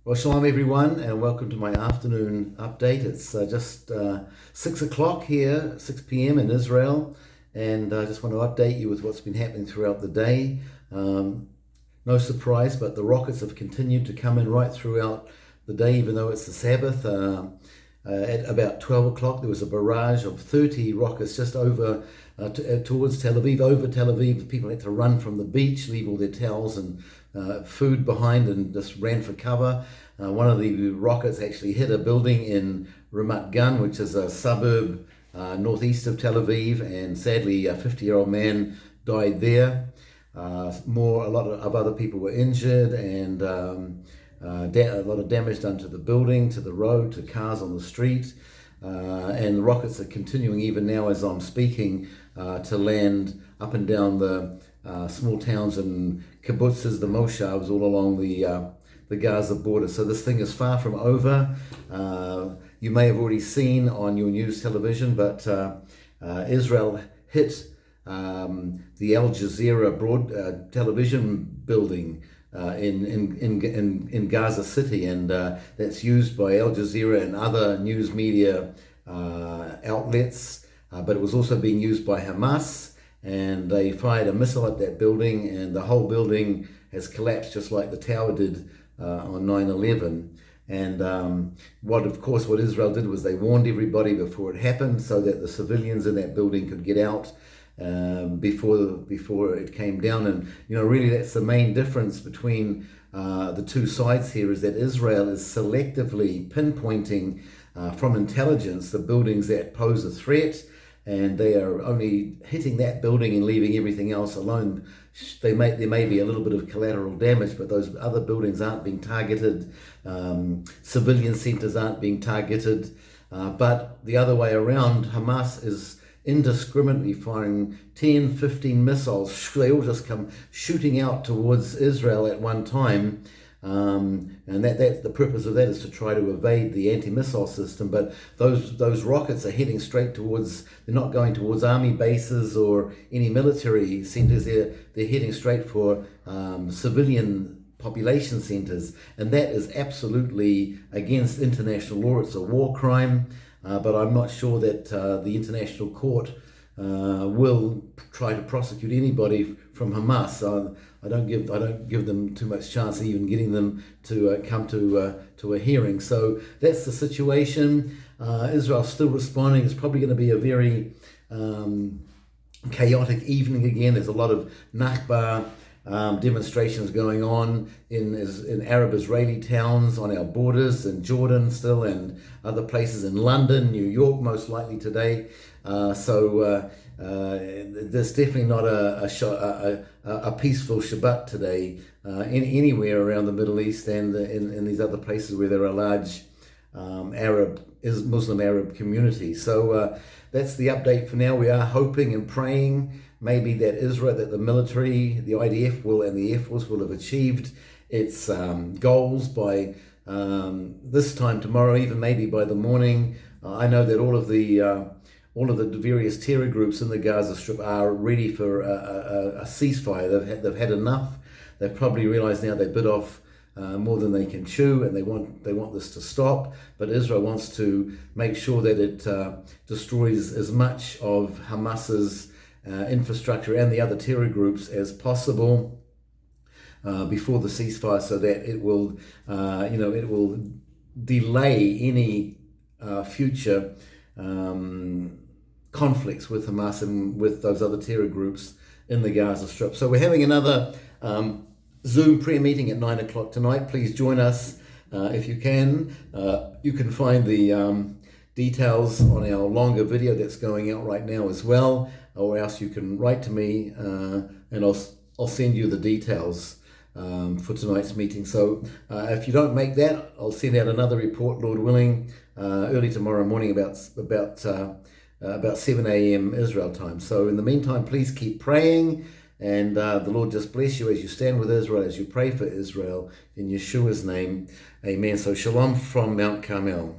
Well, shalom everyone, and welcome to my afternoon update. It's just 6 o'clock here, 6 p.m. in Israel, and I just want to update you with what's been happening throughout the day. No surprise, but the rockets have continued to come in right throughout the day, even though it's the Sabbath. At about 12 o'clock, there was a barrage of 30 rockets just over towards Tel Aviv, over Tel Aviv. People had to run from the beach, leave all their towels and food behind, and just ran for cover. One of the rockets actually hit a building in Ramat Gan, which is a suburb northeast of Tel Aviv, and sadly, a 50-year-old man died there. A lot of other people were injured, and a lot of damage done to the building, to the road, to cars on the street. And the rockets are continuing even now as I'm speaking to land up and down the small towns and kibbutzes, the moshavs, all along the Gaza border. So this thing is far from over. You may have already seen on your news television, but Israel hit the Al Jazeera broad television building in Gaza City, and that's used by Al Jazeera and other news media outlets, but it was also being used by Hamas, and they fired a missile at that building, and the whole building has collapsed just like the tower did on 9/11. And what Israel did was they warned everybody before it happened, so that the civilians in that building could get out before it came down. And really that's the main difference between the two sides here, is that Israel is selectively pinpointing from intelligence the buildings that pose a threat, and they are only hitting that building and leaving everything else alone. There may be a little bit of collateral damage, but those other buildings aren't being targeted. Civilian centers aren't being targeted. But the other way around, Hamas is indiscriminately firing 10, 15 missiles. They all just come shooting out towards Israel at one time. And that's the purpose of that, is to try to evade the anti-missile system. But those rockets are heading straight towards, they're not going towards army bases or any military centers. They're heading straight for civilian population centers, and that is absolutely against international law. It's a war crime. But I'm not sure that the international court will try to prosecute anybody from Hamas. I don't give them too much chance of even getting them to come to a hearing. So that's the situation. Israel's still responding. It's probably going to be a very chaotic evening again. There's a lot of Nakba demonstrations going on in Arab-Israeli towns on our borders, in Jordan still, and other places in London, New York, most likely today. So there's definitely not a peaceful Shabbat today anywhere around the Middle East and in these other places where there are large Muslim Arab communities. So that's the update for now. We are hoping and praying maybe that Israel, that the military, the IDF and the Air Force will have achieved its goals by this time tomorrow, even maybe by the morning. I know that all of the various terror groups in the Gaza Strip are ready for a ceasefire. They've had enough. They've probably realized now they bit off more than they can chew, and they want this to stop. But Israel wants to make sure that it destroys as much of Hamas's infrastructure and the other terror groups as possible before the ceasefire, so that it will delay any future conflicts with Hamas and with those other terror groups in the Gaza Strip. So we're having another Zoom prayer meeting at 9 o'clock tonight. Please join us if you can. You can find the details on our longer video that's going out right now as well, or else you can write to me and I'll send you the details for tonight's meeting. So if you don't make that, I'll send out another report, Lord willing, early tomorrow morning about 7 a.m. Israel time. So in the meantime, please keep praying, and the Lord just bless you as you stand with Israel, as you pray for Israel, in Yeshua's name. Amen. So shalom from Mount Carmel.